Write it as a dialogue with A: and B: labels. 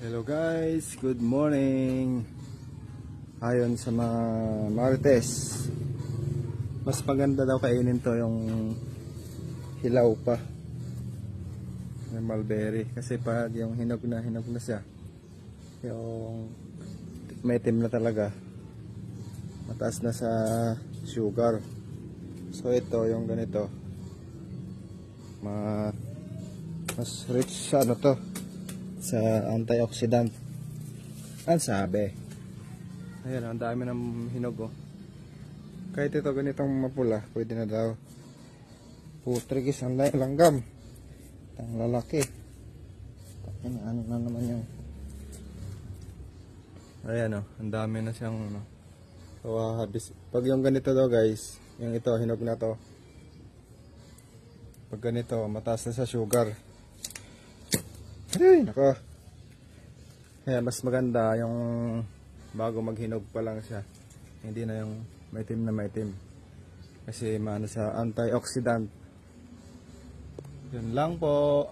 A: Hello guys, good morning. Ayon sa mga Marites, mas maganda daw kainin to yung hilaw pa ng mulberry, kasi pag yung hinog na siya, yung may itim na talaga, mataas na sa sugar. So ito yung ganito, mas rich sa ano to, sa antioxidant ang sabi. Ayan, ang dami ng hinog, oh. Kahit ito ganitong mapula, pwede na daw. Putrigis ang langgam, ang lalaki. Ano na naman yung, ayan, oh, ang dami na siyang ano. So, pag yung ganito daw guys, yung ito hinog na to, pag ganito mataas na sa sugar. Ay, nako. Kaya mas maganda yung bago maghinog pa lang siya, hindi na yung maitim na maitim, kasi maano sa antioxidant. Yun lang po.